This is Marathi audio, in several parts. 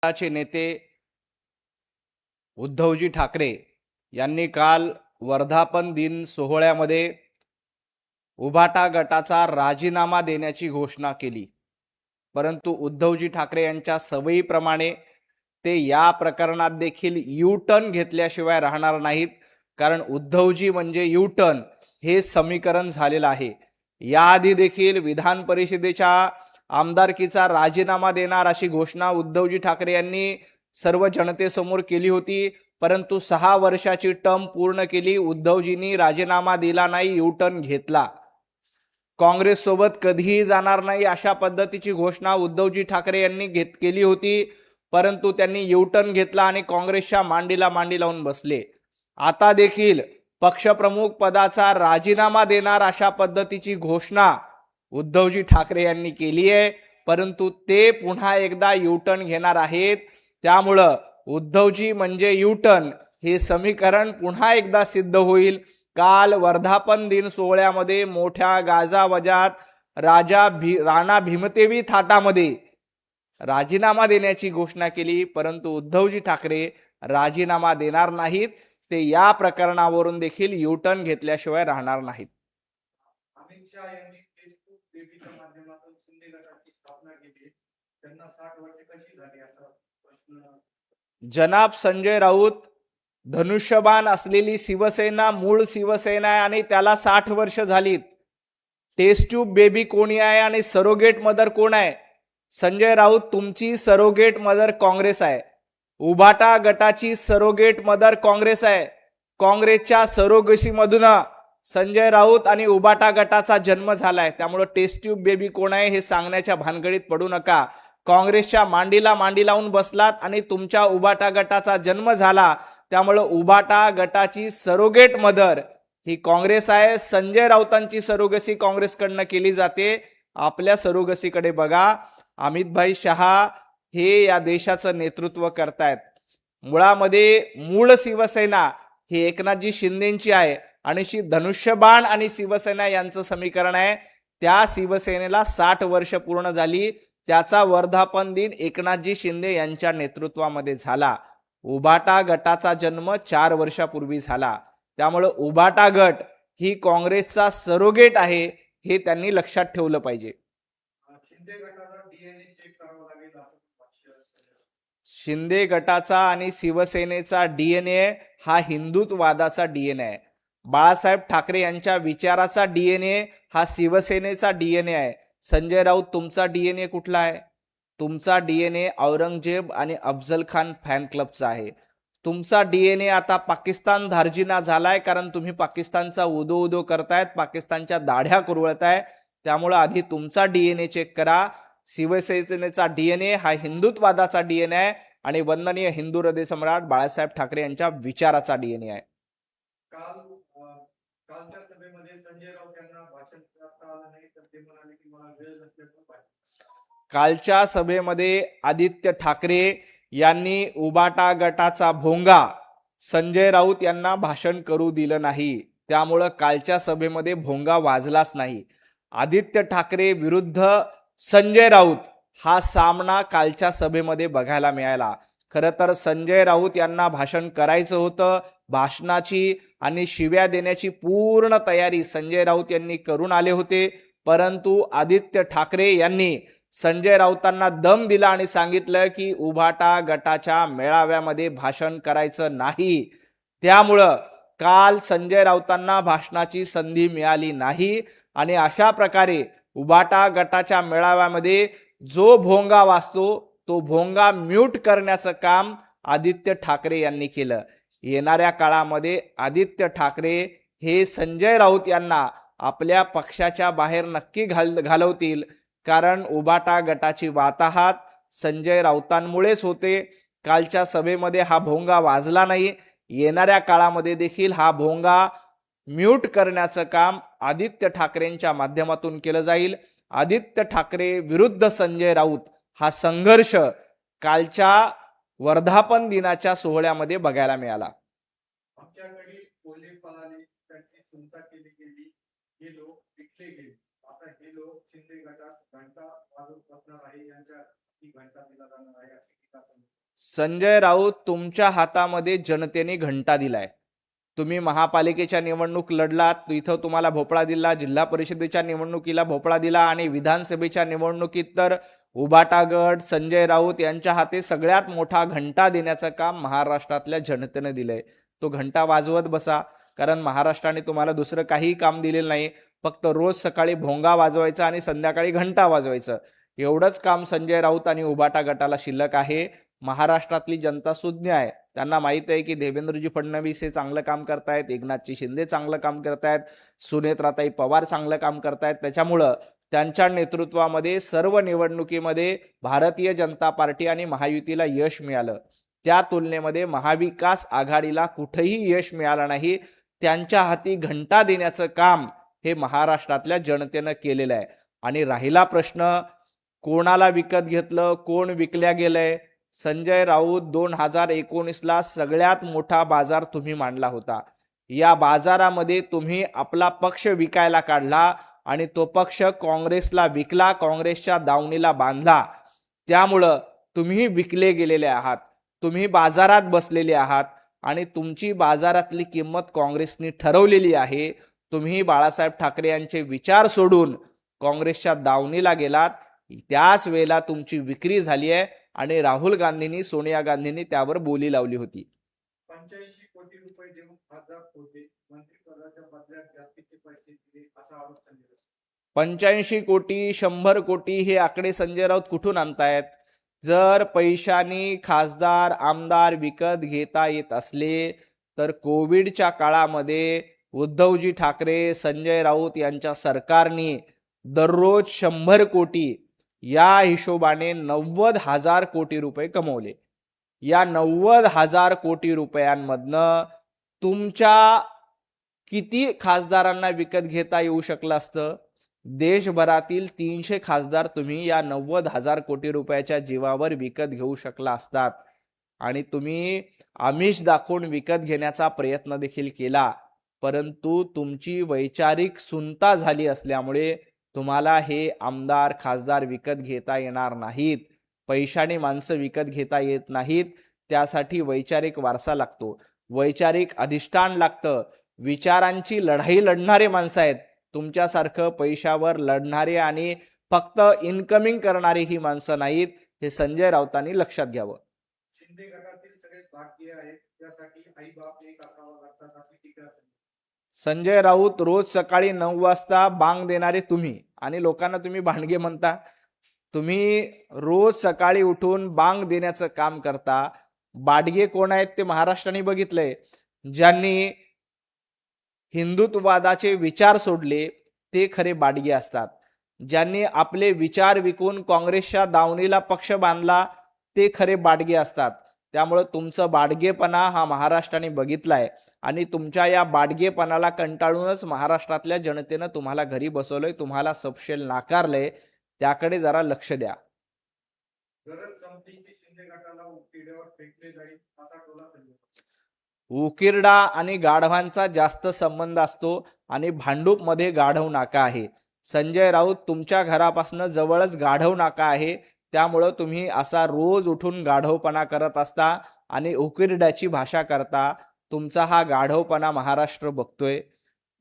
पक्षाचे नेते उद्धवजी ठाकरे यांनी काल वर्धापन दिन सोहळ्यामध्ये उभाटा गटाचा राजीनामा देण्याची घोषणा केली। परंतु उद्धवजी ठाकरे यांच्या सवयीप्रमाणे ते या प्रकरणात देखील यू टर्न घेतल्याशिवाय राहणार नाहीत, कारण उद्धवजी म्हणजे यू टर्न हे समीकरण झालेलं आहे। याआधी देखील विधान परिषदेच्या आमदारकीचा राजीनामा देणार अशी घोषणा उद्धवजी ठाकरे यांनी सर्व जनतेसमोर केली होती, परंतु 6 वर्षाची टर्म पूर्ण केली, उद्धवजींनी राजीनामा दिला नाही, यू टर्न घेतला। काँग्रेस सोबत कधीही जाणार नाही अशा पद्धतीची घोषणा उद्धवजी ठाकरे यांनी केली होती, परंतु त्यांनी यू टर्न घेतला आणि काँग्रेसच्या मांडीला मांडी लावून बसले। आता देखील पक्षप्रमुख पदाचा राजीनामा देणार अशा पद्धतीची घोषणा उद्धवजी ठाकरे यांनी केली आहे, परंतु ते पुन्हा एकदा यू टर्न घेणार आहेत। त्यामुळे उद्धवजी म्हणजे यू टर्न हे समीकरण पुन्हा एकदा सिद्ध होईल। काल वर्धापन दिन सोहळ्यामध्ये मोठ्या गाजावाजात राणा भीमदेवी थाटामध्ये राजीनामा देण्याची घोषणा केली, परंतु उद्धवजी ठाकरे राजीनामा देणार नाहीत। ते या प्रकरणावरून देखील यू टर्न घेतल्याशिवाय राहणार नाहीत। अमित शहा यांनी फेसबुक बेबीच्या माध्यमातून शिंदे गटाची स्थापना केली, त्यांना 60 वर्षे कशी झाली असा प्रश्न। जनाब संजय राऊत धनुष्यबाण असलेली शिवसेना मूळ शिवसेना आहे आणि त्याला 60 वर्ष झालीत। टेस्ट ट्यूब बेबी कोणी आहे आणि सरोगेट मदर कोण आहे? संजय राऊत तुमची सरोगेट मदर काँग्रेस आहे। उभाटा गटाची सरोगेट मदर काँग्रेस आहे। काँग्रेसच्या सरोगसी मधून संजय राऊत आणि उभाटा गटाचा जन्म झालाय। त्यामुळे टेस्ट ट्यूब बेबी कोण आहे हे सांगण्याच्या भानगडीत पडू नका। काँग्रेसच्या मांडीला मांडी लावून बसलात आणि तुमच्या उभाटा गटाचा जन्म झाला, त्यामुळे उभाटा गटाची सरोगेट मदर ही काँग्रेस आहे। संजय राऊतांची सरोगसी काँग्रेसकडनं केली जाते। आपल्या सरोगसीकडे बघा। अमितभाई शहा हे या देशाचं नेतृत्व करतायत। मुळामध्ये मूळ शिवसेना ही एकनाथजी शिंदेची आहे आणि धनुष्यबाण आणि शिवसेना यांचं समीकरण आहे। त्या शिवसेनेला 60 वर्ष पूर्ण झाली, त्याचा वर्धापन दिन एकनाथजी शिंदे यांच्या नेतृत्वामध्ये झाला। उभाटा गटाचा जन्म 4 वर्षापूर्वी झाला, त्यामुळे उभाटा गट ही काँग्रेसचा सरोगेट आहे हे त्यांनी लक्षात ठेवलं पाहिजे। शिंदे गटाचा डीएनए चेक करावा लागेल असं शिंदे गटाचा आणि शिवसेनेचा डीएनए हा हिंदुत्ववादाचा डीएनए आहे। बाळासाहेब ठाकरे यांच्या विचाराचा डीएनए हा शिवसेनेचा डीएनए आहे। संजय राऊत तुमचा डीएनए कुठला आहे? तुमचा डीएनए औरंगजेब आणि अफजल खान फॅन क्लबचा आहे। तुमचा डीएनए आता पाकिस्तान धार्जिना झालाय, कारण तुम्ही पाकिस्तानचा उदो उदो करतायत, पाकिस्तानच्या दाढ्या कुरवळताय। त्यामुळे आधी तुमचा डीएनए चेक करा। शिवसेनेचा डीएनए हा हिंदुत्ववादाचा डीएनए आहे आणि वंदनीय हिंदू हृदय सम्राट बाळासाहेब ठाकरे यांच्या विचाराचा डीएनए आहे। कालच्या सभेमध्ये संजय राऊत यांना भाषण करता आलं नाही, तर ते म्हणाले की मला वेळ नसल्यामुळे। कालच्या सभेमध्ये आदित्य ठाकरे यांनी उभाटा गटाचा भोंगा संजय राऊत यांना भाषण करू दिलं नाही, त्यामुळे कालच्या सभेमध्ये भोंगा वाजलाच नाही। आदित्य ठाकरे विरुद्ध संजय राऊत हा सामना कालच्या सभेमध्ये बघायला मिळाला। खरं तर संजय राऊत यांना भाषण करायचं होतं, भाषणाची आणि शिव्या देण्याची पूर्ण तयारी संजय राऊत यांनी करून आले होते, परंतु आदित्य ठाकरे यांनी संजय राऊतांना दम दिला आणि सांगितलं की उभाटा गटाच्या मेळाव्यामध्ये भाषण करायचं नाही। त्यामुळं काल संजय राऊतांना भाषणाची संधी मिळाली नाही आणि अशा प्रकारे उभाटा गटाच्या मेळाव्यामध्ये जो भोंगा वाजतो तो भोंगा म्यूट करण्याचं काम आदित्य ठाकरे यांनी केलं। येणाऱ्या काळामध्ये आदित्य ठाकरे हे संजय राऊत यांना आपल्या पक्षाच्या बाहेर नक्की घालवतील, कारण उभाटा गटाची वाताहत संजय राऊतांमुळेच होते। कालच्या सभेमध्ये हा भोंगा वाजला नाही, येणाऱ्या काळामध्ये देखील हा भोंगा म्यूट करण्याचं काम आदित्य ठाकरेंच्या माध्यमातून केलं जाईल। आदित्य ठाकरे विरुद्ध संजय राऊत हा संघर्ष कालच्या वर्धापन दिनाच्या सोहळ्यामध्ये बघायला मिळाला। आमच्याकडे कोल्हे पळाले, त्यांची सुनता केली गेली, हे लोक विकले गेले। आता हे लोक शिंदे गटात घंटा वाजवत बसणार आहे। यांच्या की घंटा दिला जाणार आहे अशी टीका समजते. संजय राऊत, तुमच्या हातामध्ये जनतेने घंटा दिलाय. तुम्ही महापालिकेच्या निवडणूक लढलात, इथं तुम्हाला भोपळा दिला, जिल्हा परिषदेच्या निवडणुकीला भोपळा दिला आणि विधानसभेच्या निवडणुकीत तर उबाटा गट संजय राऊत यांच्या हाती सगळ्यात मोठा घंटा देण्याचं काम महाराष्ट्रातल्या जनतेनं दिलंय. तो घंटा वाजवत बसा, कारण महाराष्ट्राने तुम्हाला दुसरं काहीही काम दिलेलं नाही. फक्त रोज सकाळी भोंगा वाजवायचा आणि संध्याकाळी घंटा वाजवायचं, एवढंच काम संजय राऊत आणि उबाटा गटाला शिल्लक आहे. महाराष्ट्रातली जनता सुज्ञ आहे. त्यांना माहित आहे की देवेंद्रजी फडणवीस हे चांगलं काम करतायत, एकनाथजी शिंदे चांगलं काम करतायत, सुनेत्राताई पवार चांगलं काम करतायत. त्याच्यामुळं त्यांच्या नेतृत्वामध्ये सर्व निवडणुकीमध्ये भारतीय जनता पार्टी आणि महायुतीला यश मिळालं. त्या तुलनेमध्ये महाविकास आघाडीला कुठेही यश मिळालं नाही. त्यांच्या हाती घंटा देण्याचं काम हे महाराष्ट्रातल्या जनतेनं केलेलं आहे. आणि राहिला प्रश्न कोणाला विकत घेतलं, कोण विकल्या गेलंय, संजय राऊत 2019ला सगळ्यात मोठा बाजार तुम्ही मांडला होता. या बाजारामध्ये तुम्ही आपला पक्ष विकायला काढला आणि तो पक्ष काँग्रेसला विकला, काँग्रेसच्या दावणीला बांधला. त्यामुळं तुम्ही विकले गेलेले आहात, तुम्ही बाजारात बसलेले आहात आणि तुमची बाजारातली किंमत काँग्रेसनी ठरवलेली आहे. तुम्ही बाळासाहेब ठाकरे यांचे विचार सोडून काँग्रेसच्या दावणीला गेलात. त्याच वेळेला तुमची विक्री झाली आहे आणि राहुल गांधींनी, सोनिया गांधींनी त्यावर बोली लावली होती. 85 कोटी रुपये देऊन खासदार होते, मंत्रिपदाच्या बदल्यात जास्तीचे पैसे दिले असा आरोप संजय राऊत. 85 कोटी, 100 कोटी हे आकडे संजय राऊत कुठून आणतायत? जर पैशानी खासदार, आमदार विकत घेता येत असले तर कोविडच्या काळामध्ये उद्धवजी ठाकरे, संजय राऊत यांच्या सरकारने दररोज 100 कोटी या हिशोबाने 90,000 कोटी रुपये कमवले. या 90,000 कोटी रुपयांमधनं तुमच्या किती खासदारांना विकत घेता येऊ शकलं असतं? देशभरातील 300 खासदार तुम्ही या 90,000 कोटी रुपयाच्या जीवावर विकत घेऊ शकला असतात. आणि तुम्ही आमिष दाखवून विकत घेण्याचा प्रयत्न देखील केला, परंतु तुमची वैचारिक सुनता झाली असल्यामुळे तुम्हाला हे आमदार, खासदार विकत घेता येणार नाहीत. पैशाने माणसं विकत घेता येत नाहीत. त्यासाठी वैचारिक वारसा लागतो, वैचारिक अधिष्ठान लागतं. विचारांची लढाई लढणारे माणसं आहेत. तुमच्यासारखं पैशावर लढणारे आणि फक्त इनकमिंग करणारी ही माणसं नाहीत. हे संजय राऊतांनी लक्षात घ्यावं. शिंदे गटातील सगळे भाग्य आहेत, त्यासाठी आई बाप एक असावा लागतात अशी टीका संजय. संजय राऊत, रोज सकाळी 9 वाजता बांग देणारे तुम्ही आणि लोकांना तुम्ही भांडगे म्हणता. तुम्ही रोज सकाळी उठून बांग देण्याचं काम करता. बाडगे कोण आहेत ते महाराष्ट्राने बघितलंय. ज्यांनी हिंदुत्ववादाचे विचार सोडले ते खरे बाडगे असतात. ज्यांनी आपले विचार विकून काँग्रेसच्या दावणीला पक्ष बांधला ते खरे बाडगे असतात. त्यामुळे तुमचं बाडगेपणा हा महाराष्ट्राने बघितलाय आणि तुमच्या या बाडगेपणाला कंटाळूनच महाराष्ट्रातल्या जनतेनं तुम्हाला घरी बसवलंय, तुम्हाला सपशेल नाकारलंय. त्याकडे जरा लक्ष द्या. गरज संपली की शिंदे गटाला उकिरड्यावर फेकले जाईल असा टोला संजय. उकिरडा आणि गाढवांचा जास्त संबंध असतो आणि भांडूपमध्ये गाढव नाका आहे. संजय राऊत, तुमच्या घरापासून जवळच गाढव नाका आहे. त्यामुळं तुम्ही असा रोज उठून गाढवपणा करत असता आणि उकिरड्याची भाषा करता. तुमचा हा गाढवपणा महाराष्ट्र बघतोय.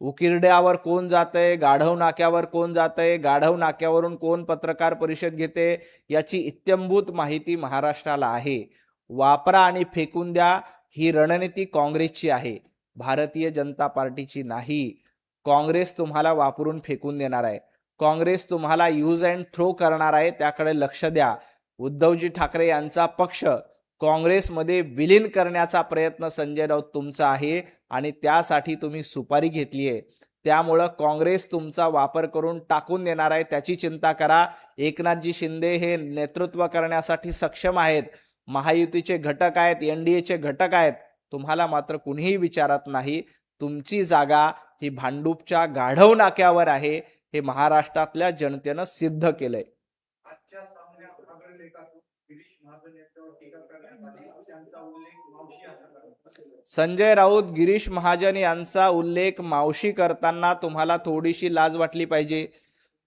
उकिरड्यावर कोण जातंय, गाढव नाक्यावर कोण जातंय, गाढव नाक्यावरून कोण पत्रकार परिषद घेते, याची इत्थंभूत माहिती महाराष्ट्राला आहे. वापरा आणि फेकून द्या ही रणनीती काँग्रेसची आहे, भारतीय जनता पार्टीची नाही. काँग्रेस तुम्हाला वापरून फेकून देणार आहे. काँग्रेस तुम्हाला यूज अँड थ्रो करणार आहे. त्याकडे लक्ष द्या. उद्धवजी ठाकरे यांचा पक्ष काँग्रेसमध्ये विलीन करण्याचा प्रयत्न संजय राऊत तुमचा आहे आणि त्यासाठी तुम्ही सुपारी घेतली आहे. त्यामुळं काँग्रेस तुमचा वापर करून टाकून देणार आहे, त्याची चिंता करा. एकनाथजी शिंदे हे नेतृत्व करण्यासाठी सक्षम आहेत. महायुतीचे घटक आहेत, एनडीएचे घटक आहेत. तुम्हाला मात्र कुणीही विचारत नाही. तुमची जागा ही भांडूपच्या गाढव नाक्यावर आहे. हे महाराष्ट्रातल्या जनतेनं सिद्ध केलंय. आजच्या सामन्यात अग्रलेखातून गिरीश महाजन यांच्यावर टीका करण्यात आली. त्यांचा उल्लेख मावशी असा करतात. संजय राऊत, गिरीश महाजन यांचा उल्लेख मावशी करताना तुम्हाला थोडीशी लाज वाटली पाहिजे.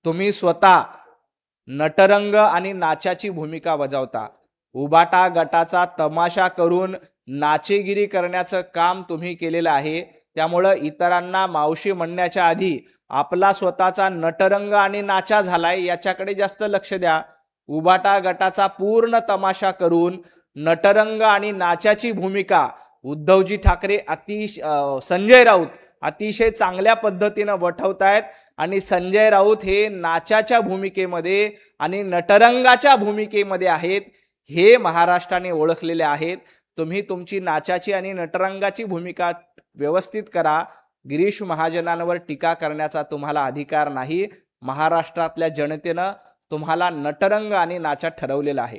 तुम्ही स्वतः नटरंग आणि नाचाची भूमिका बजावता. उबाटा गटाचा तमाशा करून नाचेगिरी करण्याचं काम तुम्ही केलेलं आहे. त्यामुळं इतरांना मावशी म्हणण्याच्या आधी आपला स्वतःचा नटरंग आणि नाचा झालाय याच्याकडे जास्त लक्ष द्या. उबाटा गटाचा पूर्ण तमाशा करून नटरंग आणि नाचाची भूमिका उद्धवजी ठाकरे संजय राऊत अतिशय चांगल्या पद्धतीनं वठवतायत आणि संजय राऊत हे नाचाच्या भूमिकेमध्ये आणि नटरंगाच्या भूमिकेमध्ये आहेत हे महाराष्ट्राने ओळखलेले आहेत. तुम्ही तुमची नाचाची आणि नटरंगाची भूमिका व्यवस्थित करा. गिरीश महाजनांवर टीका करण्याचा तुम्हाला अधिकार नाही. महाराष्ट्रातल्या जनतेनं तुम्हाला नटरंग आणि नाचा ठरवलेला आहे.